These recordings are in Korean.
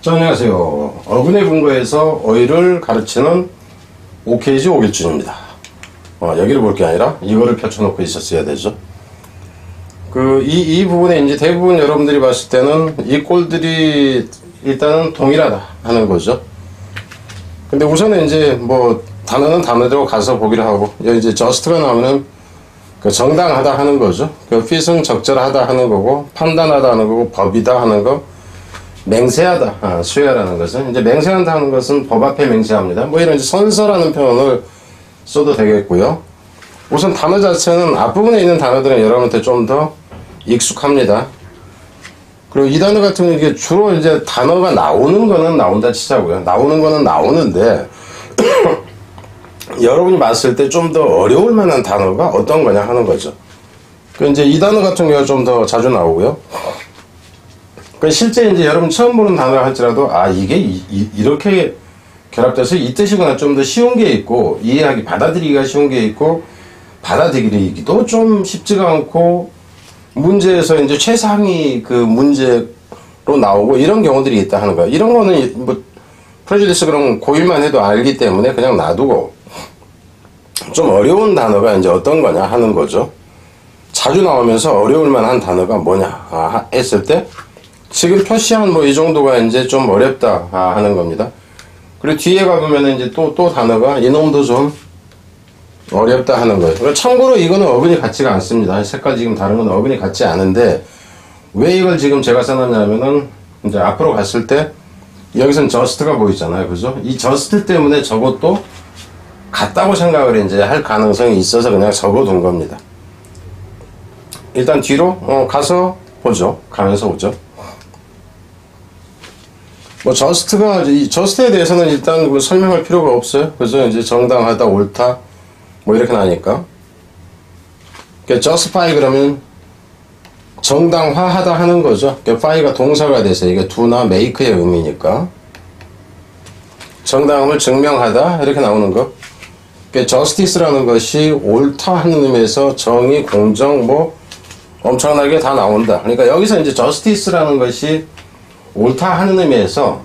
자, 안녕하세요. 어근의 근거에서 어휘를 가르치는 OKG 오길준입니다. 여기를 볼 게 아니라 이거를 펼쳐놓고 있었어야 되죠. 이 부분에 이제 대부분 여러분들이 봤을 때는 이 꼴들이 일단은 동일하다 하는 거죠. 근데 우선은 이제 뭐 단어는 단어대로 가서 보기로 하고, 여기 이제 just가 나오면은 정당하다 하는 거죠. fit은 적절하다 하는 거고, 판단하다 하는 거고, 법이다 하는 거, 맹세하다, 수혜라는 것은, 이제 맹세한다 하는 것은 법 앞에 맹세합니다. 뭐 이런 이제 선서라는 표현을 써도 되겠고요. 우선 단어 자체는 앞부분에 있는 단어들은 여러분한테 좀 더 익숙합니다. 그리고 이 단어 같은 경우는 이게 주로 이제 단어가 나오는 거는 나온다 치자고요. 나오는 거는 나오는데, 여러분이 봤을 때 좀 더 어려울 만한 단어가 어떤 거냐 하는 거죠. 이제 이 단어 같은 경우가 좀 더 자주 나오고요. 실제 이제 여러분 처음 보는 단어라 할지라도, 이게 이렇게 결합돼서 이 뜻이구나, 좀 더 쉬운 게 있고, 이해하기, 받아들이기가 쉬운 게 있고, 받아들이기도 좀 쉽지가 않고, 문제에서 이제 최상위 그 문제로 나오고, 이런 경우들이 있다 하는 거야. 이런 거는 뭐, 프레주디스 그런 고일만 해도 알기 때문에 그냥 놔두고, 좀 어려운 단어가 이제 어떤 거냐 하는 거죠. 자주 나오면서 어려울 만한 단어가 뭐냐 했을 때, 지금 표시한 뭐 이 정도가 이제 좀 어렵다 하는 겁니다. 그리고 뒤에 가보면 이제 또 단어가 이놈도 좀 어렵다 하는 거예요. 참고로 이거는 어근이 같지가 않습니다. 색깔 지금 다른 건 어근이 같지 않은데, 왜 이걸 지금 제가 써놨냐면은, 이제 앞으로 갔을 때, 여기선 just가 보이잖아요. 그죠? 이 just 때문에 저것도 같다고 생각을 이제 할 가능성이 있어서 그냥 적어둔 겁니다. 일단 뒤로 가서 보죠. 가면서 보죠. 뭐 just가, 이 just에 대해서는 일단 뭐 설명할 필요가 없어요. 그죠? 이제 정당하다, 옳다, 뭐 이렇게 나니까. 그러니까 justify 그러면 정당화하다 하는 거죠. 그러니까 fy가 동사가 돼서 이게 do나 make의 의미니까. 정당함을 증명하다 이렇게 나오는 거. 그러니까 justice라는 것이 옳다 하는 의미에서 정의, 공정 뭐 엄청나게 다 나온다. 그러니까 여기서 이제 justice라는 것이 옳다 하는 의미에서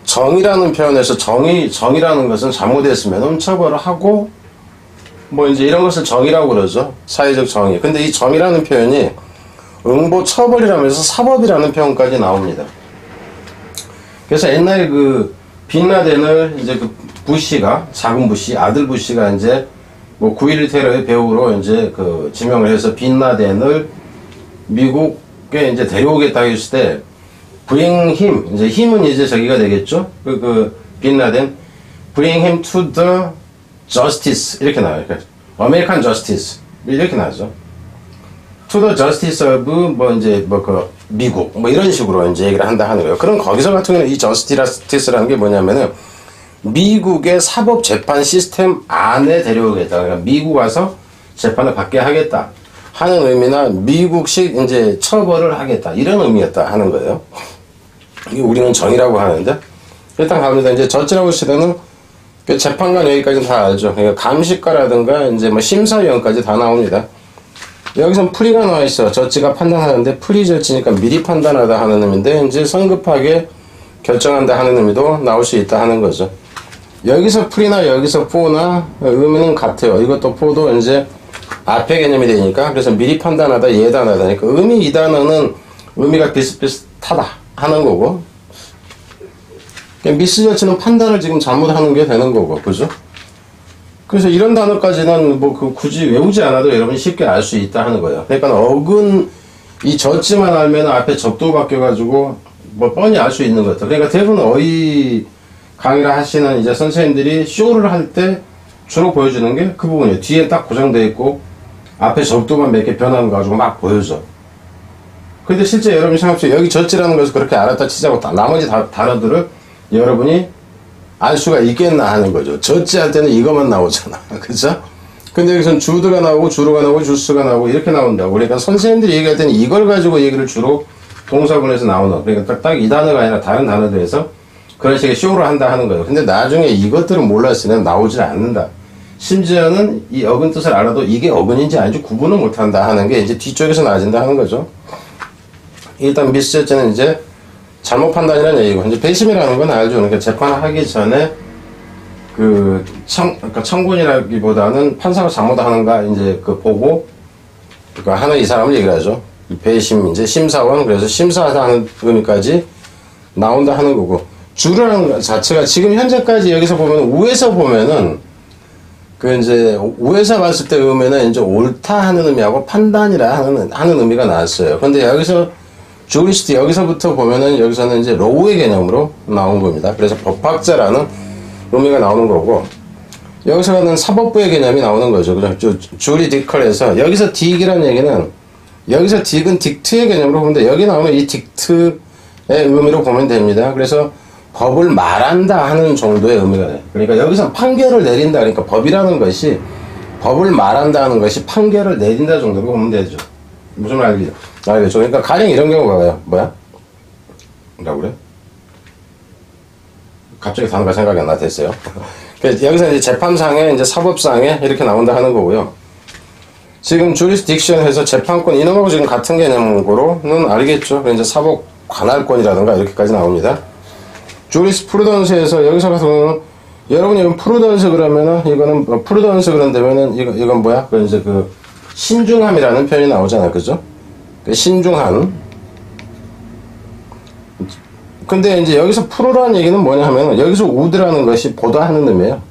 정의라는 표현에서 정의라는 것은 잘못했으면 처벌을 하고 뭐 이제 이런 것을 정의라고 그러죠. 사회적 정의. 근데 이 정의라는 표현이 응보 처벌이라면서 사법이라는 표현까지 나옵니다. 그래서 옛날에 빈라덴을 이제 부시가, 작은 부시, 아들 부시가 이제 뭐 9.11 테러의 배후로 이제 지명을 해서 빈라덴을 미국에 이제 데려오겠다 했을 때, bring him, 이제 힘은 이제 저기가 되겠죠? 빈라덴, bring him to the justice. 이렇게 나와요. American justice. 이렇게 나오죠. to the justice of, 미국. 뭐 이런 식으로 이제 얘기를 한다 하는 거예요. 그럼 거기서 같은 경우는 이 justice라는 게 뭐냐면은, 미국의 사법 재판 시스템 안에 데려오겠다. 그러니까 미국 와서 재판을 받게 하겠다 하는 의미나 미국식 이제 처벌을 하겠다. 이런 의미였다 하는 거예요. 이게 우리는 정의라고 하는데, 일단 갑니다. 이제 저지라고 시대는 재판관 여기까지는 다 알죠. 그러니까 감식과라든가 이제 뭐 심사위원까지 다 나옵니다. 여기선 프리가 나와 있어. 저지가 판단하는데 프리 저지니까 미리 판단하다 하는 의미인데, 이제 성급하게 결정한다 하는 의미도 나올 수 있다 하는 거죠. 여기서 프리나 여기서 for나 의미는 같아요. 이것도 for도 이제 앞에 개념이 되니까, 그래서 미리 판단하다, 예단하다. 그러니까 이 단어는 의미가 비슷비슷하다 하는 거고, 미스저치는 판단을 지금 잘못하는 게 되는 거고, 그죠? 그래서 이런 단어까지는 굳이 외우지 않아도 여러분이 쉽게 알 수 있다 하는 거예요. 그러니까 어근, 이 저지만 알면 앞에 적도 바뀌어가지고 뭐 뻔히 알 수 있는 것들. 그러니까 대부분 어휘 강의를 하시는 이제 선생님들이 쇼를 할 때 주로 보여주는 게 그 부분이에요. 뒤에 딱 고정되어 있고 앞에 적도만 몇 개 변하는 거 가지고 막 보여줘. 근데 실제 여러분이 생각해보세요. 여기 저지라는 것을 그렇게 알았다 치자고 나머지 단어들을 여러분이 알 수가 있겠나 하는 거죠. 저지 할 때는 이것만 나오잖아. 그죠? 근데 여기서는 주드가 나오고 주루가 나오고 주스가 나오고 이렇게 나온다고. 그러니까 선생님들이 얘기할 때는 이걸 가지고 얘기를 주로 동사군에서 나오는, 그러니까 딱 이 단어가 아니라 다른 단어들에서 그런 식의 쇼를 한다 하는 거예요. 근데 나중에 이것들을 몰랐으면 나오질 않는다. 심지어는 이 어근 뜻을 알아도 이게 어근인지 아닌지 구분을 못한다 하는 게 이제 뒤쪽에서 나아진다 하는 거죠. 일단 미스저지는 이제 잘못 판단이라는 얘기고, 이제 배심이라는 건 알죠. 그러니까 재판을 하기 전에 그러니까 청군이라기보다는 판사가 잘못하는가 이제 그 보고 그러니까 하는 이 사람을 얘기를 하죠. 배심 이제 심사원, 그래서 심사하는 의미까지 나온다 하는 거고, 주라는 것 자체가 지금 현재까지 여기서 보면 우에서 보면은 그 이제 우에서 봤을 때 의미는 이제 옳다 하는 의미하고 판단이라 하는 의미가 나왔어요. 근데 여기서 주리스트 여기서부터 보면은 여기서는 이제 로우의 개념으로 나온 겁니다. 그래서 법학자라는 의미가 나오는 거고, 여기서는 사법부의 개념이 나오는 거죠. 그죠? 주리디컬에서 여기서 딕이라는 얘기는 여기서 딕은 딕트의 개념으로 보면 돼. 여기 나오는 이 딕트의 의미로 보면 됩니다. 그래서 법을 말한다 하는 정도의 의미가 돼요. 그러니까 여기서 판결을 내린다. 그러니까 법이라는 것이 법을 말한다 하는 것이 판결을 내린다 정도로 보면 되죠. 무슨 말이죠? 알겠죠? 그러니까 가령 이런 경우가 와요. 뭐야? 뭐라고 그래? 갑자기 단어가 생각이 안 나. 됐어요. 여기서 이제 재판상에, 이제 사법상에 이렇게 나온다 하는 거고요. 지금 주리스딕션에서 재판권, 이놈하고 지금 같은 개념으로는 알겠죠? 이제 사법 관할권이라든가 이렇게까지 나옵니다. 주리스프루던스에서 여기서 가서 여러분이 이건 프루던스 그러면은 이거는 프루던스 그런다면은 이건 뭐야? 그 이제 그 신중함이라는 표현이 나오잖아요. 그죠? 신중한. 근데 이제 여기서 프로라는 얘기는 뭐냐 하면 여기서 우드라는 것이 보다 하는 의미예요.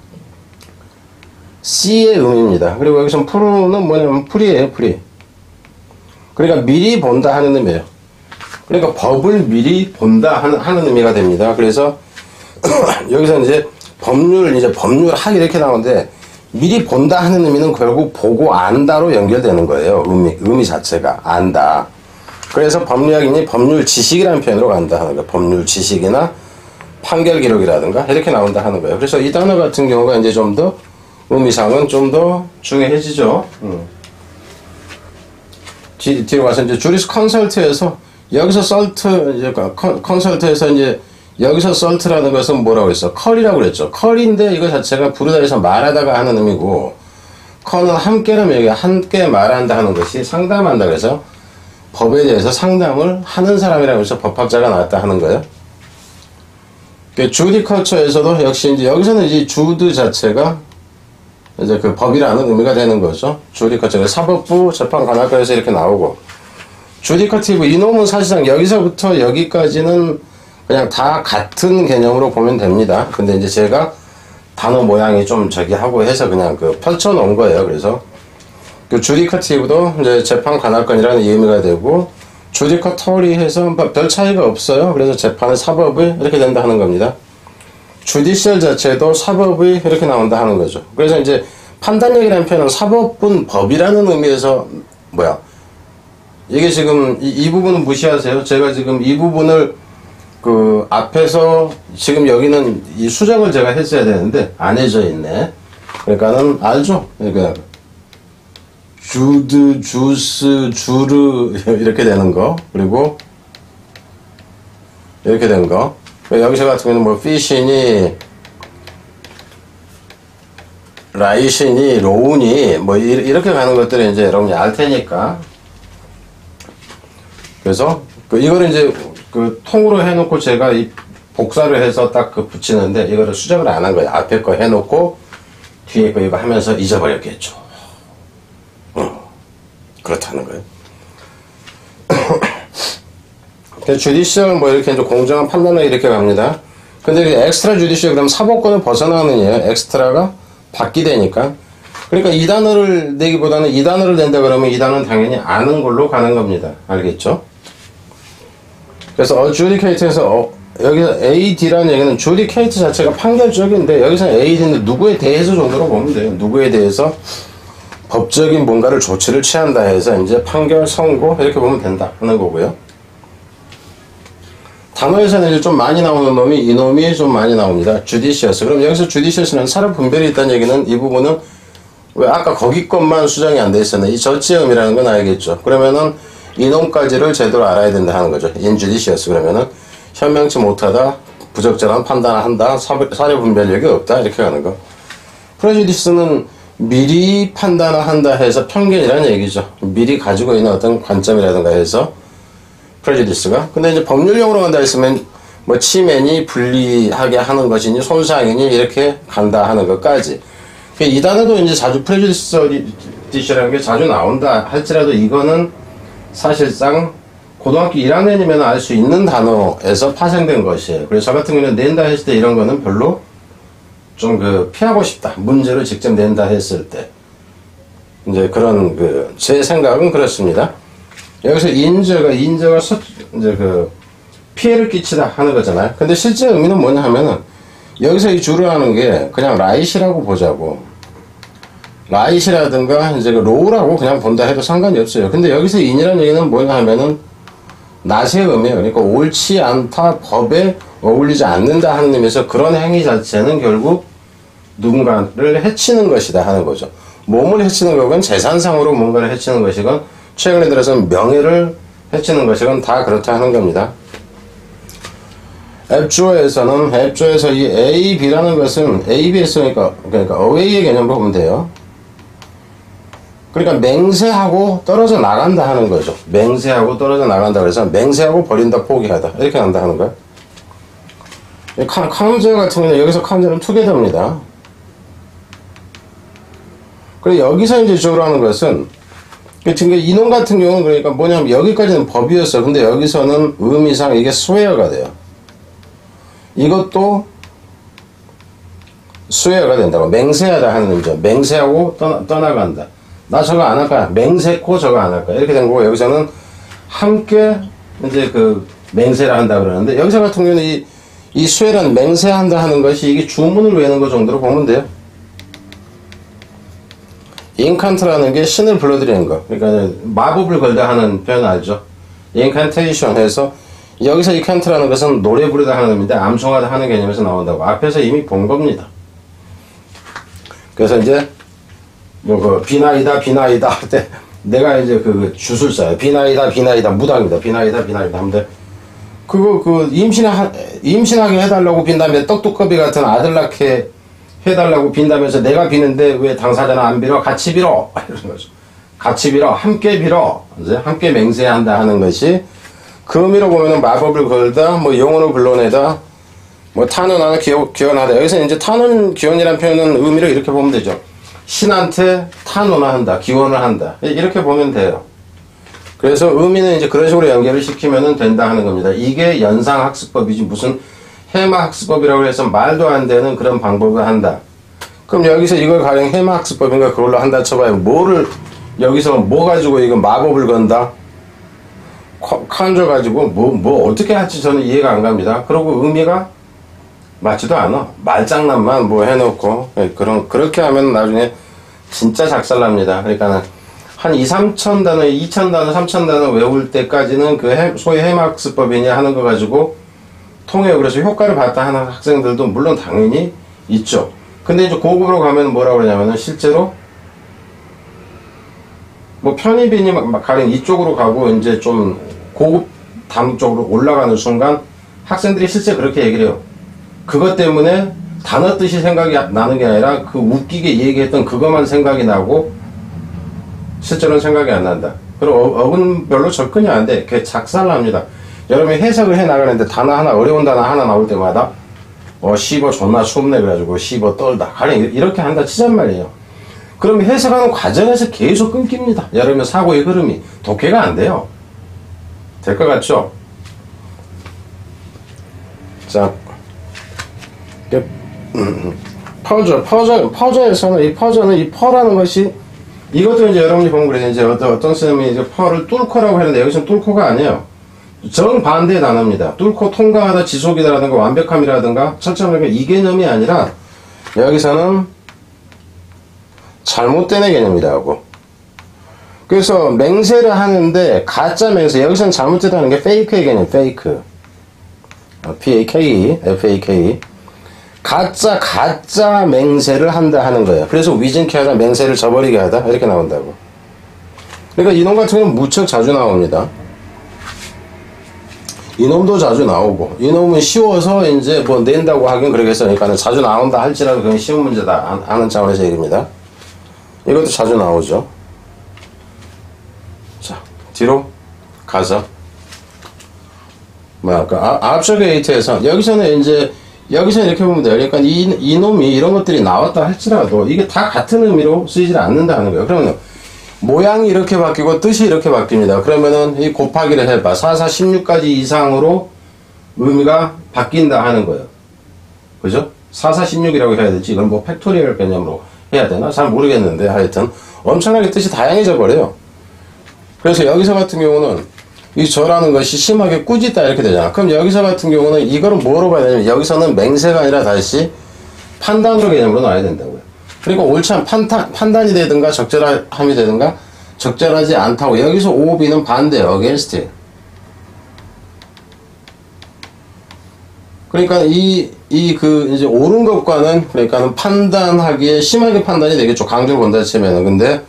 C의 의미입니다. 그리고 여기서 프로는 뭐냐면 프리예요. 프리. 그러니까 미리 본다 하는 의미예요. 그러니까 법을 미리 본다 하는 의미가 됩니다. 그래서 여기서 이제 법률학 이렇게 나오는데 미리 본다 하는 의미는 결국 보고 안다로 연결되는 거예요. 의미 자체가 안다. 그래서 법률학이니 법률 지식이라는 표현으로 간다 하는 거예요. 법률 지식이나 판결 기록이라든가 이렇게 나온다 하는 거예요. 그래서 이 단어 같은 경우가 이제 좀 더 의미상은 좀 더 중요해지죠. 뒤로 가서 이제 주리스 컨설트에서 여기서 설트 이제 컨설트에서 이제 여기서 설트라는 것은 뭐라고 했어? 컬이라고 그랬죠. 컬인데 이거 자체가 부르다에서 말하다가 하는 의미고, 컬은 함께라면 여기 함께 말한다 하는 것이 상담한다. 그래서 법에 대해서 상담을 하는 사람이라고 해서 법학자가 나왔다 하는 거예요. 주디컬처에서도 역시 이제 여기서는 이제 주드 자체가 이제 그 법이라는 의미가 되는 거죠. 주디컬처 사법부 재판관할과에서 이렇게 나오고, 주디커티브 이놈은 사실상 여기서부터 여기까지는 그냥 다 같은 개념으로 보면 됩니다. 근데 이제 제가 단어 모양이 좀 저기 하고 해서 그냥 그 펼쳐 놓은 거예요. 그래서 그 주디커티브도 이제 재판 관할권이라는 의미가 되고, 주디커터리 해서 별 차이가 없어요. 그래서 재판의 사법이 이렇게 된다 하는 겁니다. 주디셜 자체도 사법이 이렇게 나온다 하는 거죠. 그래서 이제 판단력이라는 표현은 사법은 법이라는 의미에서 뭐야? 이게 지금 이 부분은 무시하세요. 제가 지금 이 부분을 그 앞에서 지금 여기는 이 수정을 제가 했어야 되는데 안 해져 있네. 그러니까는 알죠? 그러니까 주드, 주스, 주르 이렇게 되는 거, 그리고 이렇게 된 거. 여기서 같은 경우는 뭐 피시니, 라이시니, 로우니 뭐 이렇게 가는 것들을 이제 여러분이 알 테니까. 그래서 이거를 이제 그 통으로 해놓고 제가 이 복사를 해서 딱 그 붙이는데 이거를 수정을 안 한 거예요. 앞에 거 해놓고 뒤에 거 이거 하면서 잊어버렸겠죠. 그렇다는 거예요. 주디셜 뭐 이렇게 이제 공정한 판단을 이렇게 갑니다. 근데 엑스트라 주디셜 그럼 사법권을 벗어나는 예요. 엑스트라가 받게 되니까. 그러니까 이 단어를 내기보다는 이 단어를 낸다 그러면 이 단어는 당연히 아는 걸로 가는 겁니다. 알겠죠? 그래서 adjudicate에서 여기서 AD라는 얘기는 adjudicate 자체가 판결적인데 여기서 AD는 누구에 대해서 정도로 보면 돼요. 누구에 대해서 법적인 뭔가를 조치를 취한다 해서 이제 판결 선고 이렇게 보면 된다 하는 거고요. 단어에서는 이제 좀 많이 나오는 놈이 이 놈이 좀 많이 나옵니다. judicious. 그럼 여기서 judicious는 사법 분별이 있다는 얘기는 이 부분은 왜 아까 거기 것만 수정이 안 돼 있었네. 이 저지음이라는 건 알겠죠. 그러면은 이놈까지를 제대로 알아야 된다 하는 거죠. injudicious 그러면은 현명치 못하다, 부적절한 판단을 한다, 사례 분별력이 없다 이렇게 가는 거. prejudice는 미리 판단을 한다 해서 편견이라는 얘기죠. 미리 가지고 있는 어떤 관점이라든가 해서 prejudice가. 근데 이제 법률용어로 간다 했으면 뭐 침해니 불리하게 하는 것이니 손상이니 이렇게 간다 하는 것까지. 이 단어도 이제 자주 prejudice라는 게 자주 나온다 할지라도 이거는 사실상 고등학교 1학년이면 알 수 있는 단어에서 파생된 것이에요. 그래서 저 같은 경우는 낸다 했을 때 이런 거는 별로 좀 피하고 싶다. 문제를 직접 낸다 했을 때. 이제 그런 제 생각은 그렇습니다. 여기서 인저가 이제 피해를 끼치다 하는 거잖아요. 근데 실제 의미는 뭐냐 하면은 여기서 이 주로 하는 게 그냥 라이시라고 보자고. 라이시라든가 이제 로우라고 그냥 본다 해도 상관이 없어요. 근데 여기서 인이라는 얘기는 뭐냐 하면은 낫의 의미예요. 그러니까 옳지 않다, 법에 어울리지 않는다 하는 의미에서 그런 행위 자체는 결국 누군가를 해치는 것이다 하는 거죠. 몸을 해치는 거건 재산상으로 뭔가를 해치는 것이건 최근에 들어서는 명예를 해치는 것이건 다 그렇다 하는 겁니다. 앱조에서 이 A, B라는 것은 A, B에서 그러니까 away의 개념으로 보면 돼요. 그러니까 맹세하고 떨어져 나간다 하는 거죠. 맹세하고 떨어져 나간다 그래서 맹세하고 버린다, 포기하다 이렇게 한다 하는 거예요. 카운저 같은 경우는 여기서 카운저는 투게더입니다. 그리고 여기서 이제 주로 하는 것은 이놈 같은 경우는 그러니까 뭐냐면 여기까지는 법이었어. 근데 여기서는 의미상 이게 스웨어가 돼요. 이것도 스웨어가 된다고. 맹세하다 하는 의미죠. 맹세하고 떠나간다. 나 저거 안 할 거야. 맹세코 저거 안 할 거야. 이렇게 된 거고, 여기서는 함께 이제 맹세를 한다 그러는데, 여기서 같은 경우는 이 스웨란 맹세한다 하는 것이 이게 주문을 외는 것 정도로 보면 돼요. 인칸트라는 게 신을 불러들이는 거. 그러니까 마법을 걸다 하는 표현 알죠? 인칸테이션 해서 여기서 인칸트라는 것은 노래 부르다 하는 의미인데 암송하다 하는 개념에서 나온다고. 앞에서 이미 본 겁니다. 그래서 이제 비나이다 할 때 내가 이제 주술사예요. 비나이다 무당이다. 비나이다 하는데 그거 임신하게 해달라고 빈 다음에 떡두꺼비 같은 아들 낳게 해달라고 빈다면서 내가 비는데 왜 당사자는 안 빌어? 같이 빌어! 이런 거죠. 같이 빌어. 함께 빌어. 이제 함께 맹세한다 하는 것이 그 의미로 보면은 마법을 걸다, 영혼을 불러내다, 탄원하다, 기원하다. 여기서 이제 탄원, 기원이라는 표현은 의미를 이렇게 보면 되죠. 신한테 탄원을 한다, 기원을 한다. 이렇게 보면 돼요. 그래서 의미는 이제 그런 식으로 연결을 시키면 된다 하는 겁니다. 이게 연상학습법이지 무슨 해마학습법이라고 해서 말도 안 되는 그런 방법을 한다. 그럼 여기서 이걸 가령 해마학습법인가 그걸로 한다 쳐봐요. 여기서 뭐 가지고 이거 마법을 건다? 컨저 가지고 뭐 어떻게 할지 저는 이해가 안 갑니다. 그리고 의미가 맞지도 않아. 말장난만 해놓고 그렇게 하면 나중에 진짜 작살납니다. 그러니까 한 2,000, 3,000단어, 2,000단어, 3,000단어 외울 때까지는 소위 해마학습법이냐 하는 거 가지고 통해요. 그래서 효과를 봤다 하는 학생들도 물론 당연히 있죠. 근데 이제 고급으로 가면 뭐라고 그러냐면은 실제로 편입이니 가령 이쪽으로 가고 이제 좀 고급 단어 쪽으로 올라가는 순간 학생들이 실제 그렇게 얘기를 해요. 그것 때문에 단어 뜻이 생각이 나는 게 아니라 웃기게 얘기했던 그것만 생각이 나고 실제로는 생각이 안 난다. 그리고 어근별로 접근이 안 돼. 그게 작살납니다. 여러분이 해석을 해 나가는데 단어 하나, 어려운 단어 하나 나올 때마다 씨버 존나 춥네 그래가지고 씨버 떨다. 가령 이렇게 한다 치잔 말이에요. 그러면 해석하는 과정에서 계속 끊깁니다. 여러분 사고의 흐름이 독해가 안 돼요. 될 것 같죠? 자, 퍼저에서는 이 퍼라는 것이 이것도 이제 여러분이 보면 그래요. 이제 어떤 선생님이 이제 퍼를 뚫고라고 했는데 여기서는 뚫고가 아니에요. 정반대의 단어입니다. 뚫고 통과하다, 지속이다라든가 완벽함이라든가 철저하게 이 개념이 아니라 여기서는 잘못된 개념이라고. 그래서 맹세를 하는데 가짜 맹세, 여기서는 잘못됐다는 게 페이크의 개념, 페이크. P-A-K-E, F-A-K-E. 가짜 맹세를 한다 하는 거예요. 그래서 위증케 하다, 맹세를 저버리게 하다 이렇게 나온다고. 그러니까 이놈 같은 경우는 무척 자주 나옵니다. 이놈도 자주 나오고, 이놈은 쉬워서 이제 낸다고 하긴 그러겠으니까 자주 나온다 할지라도 그건 쉬운 문제다 하는 차원에서 얘기입니다. 이것도 자주 나오죠. 자, 뒤로 가서 뭐야, 그, object에서, 여기서는 이제, 여기서 이렇게 보면 돼요. 그러니까 이놈이 이런 것들이 나왔다 할지라도 이게 다 같은 의미로 쓰이질 않는다는 거예요. 그러면 모양이 이렇게 바뀌고 뜻이 이렇게 바뀝니다. 그러면은 이 곱하기를 해봐. 4, 4, 16까지 이상으로 의미가 바뀐다 하는 거예요. 그죠? 4, 4, 16이라고 해야 될지, 이건 뭐 팩토리얼 개념으로 해야 되나? 잘 모르겠는데, 하여튼, 엄청나게 뜻이 다양해져 버려요. 그래서 여기서 같은 경우는, 이 저라는 것이 심하게 꾸짖다 이렇게 되잖아. 그럼 여기서 같은 경우는 이거를 뭐로 봐야 되냐면, 여기서는 맹세가 아니라 다시 판단으로 개념으로 놔야 된다고요. 그러니까 옳지 않은 판단이 되든가, 적절함이 되든가, 적절하지 않다고. 여기서 OB는 반대예요. against it. 그러니까 이제 옳은 것과는, 그러니까는 판단하기에 심하게 판단이 되겠죠. 강조를 본다 치면은. 근데,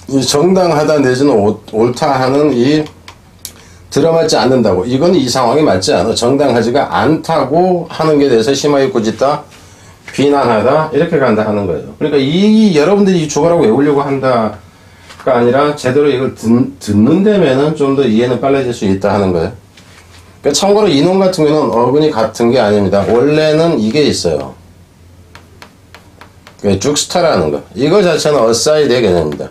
이 정당하다 내지는 옳다 하는 이 들어맞지 않는다고. 이건 이 상황에 맞지 않아. 정당하지가 않다고 하는 게 대해서 심하게 꾸짖다, 비난하다, 이렇게 간다 하는 거예요. 그러니까 여러분들이 이 주어라고 외우려고 한다가 아니라 제대로 이걸 듣는 데면은 좀 더 이해는 빨라질 수 있다 하는 거예요. 그러니까 참고로 이놈 같은 경우는 어근이 같은 게 아닙니다. 원래는 이게 있어요. 죽스타라는 거. 이거 자체는 어사이드의 개념입니다.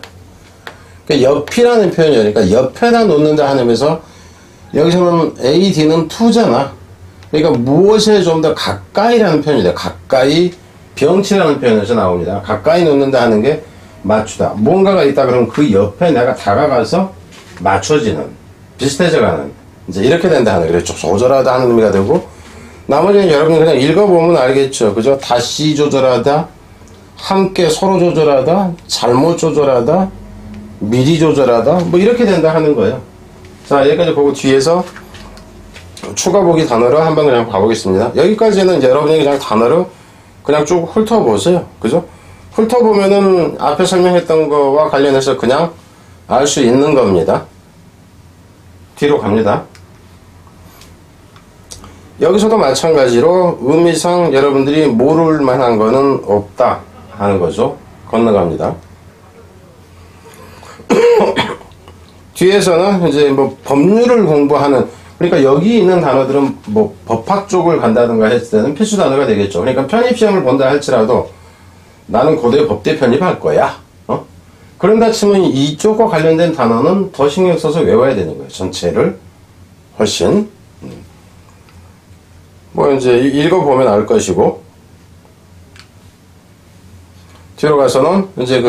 그러니까 옆이라는 표현이에요. 그러니까 옆에다 놓는다 하는 의미에서 여기서는 A, D는 투잖아. 그러니까 무엇에 좀 더 가까이라는 표현이다. 가까이, 병치라는 표현에서 나옵니다. 가까이 놓는다 하는 게 맞추다. 뭔가가 있다 그러면 그 옆에 내가 다가가서 맞춰지는, 비슷해져가는, 이제 이렇게 된다 하는, 그래, 조절하다 하는 의미가 되고, 나머지는 여러분 그냥 읽어보면 알겠죠. 그죠? 다시 조절하다, 함께 서로 조절하다, 잘못 조절하다, 미리 조절하다, 뭐 이렇게 된다 하는 거예요. 자, 여기까지 보고 뒤에서 추가 보기 단어로 한번 그냥 가보겠습니다. 여기까지는 여러분이 그냥 단어로 그냥 쭉 훑어보세요. 그죠? 훑어보면은 앞에 설명했던 거와 관련해서 그냥 알 수 있는 겁니다. 뒤로 갑니다. 여기서도 마찬가지로 의미상 여러분들이 모를 만한 거는 없다 하는 거죠. 건너갑니다. 뒤에서는 이제 뭐 법률을 공부하는, 그러니까 여기 있는 단어들은 뭐 법학 쪽을 간다든가 했을 때는 필수 단어가 되겠죠. 그러니까 편입시험을 본다 할지라도 나는 고대 법대 편입할 거야. 그런다 치면 이쪽과 관련된 단어는 더 신경 써서 외워야 되는 거예요. 전체를 훨씬. 뭐 이제 읽어보면 알 것이고, 뒤로 가서는 이제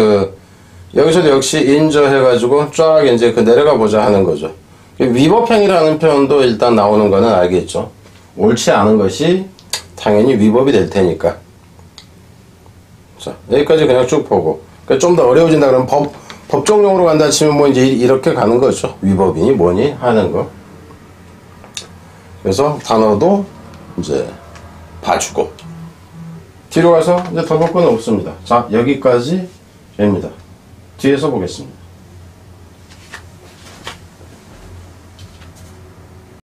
여기서도 역시 인저 해가지고 쫙 이제 내려가 보자 하는 거죠. 위법행위라는 표현도 일단 나오는 거는 알겠죠. 옳지 않은 것이 당연히 위법이 될 테니까. 자, 여기까지 그냥 쭉 보고. 그러니까 좀 더 어려워진다 그러면 법정용으로 간다 치면 뭐 이제 이렇게 가는 거죠. 위법이니 뭐니 하는 거. 그래서 단어도 이제 봐주고. 뒤로 가서 이제 더 볼 건 없습니다. 자, 여기까지 됩니다. 뒤에서 보겠습니다.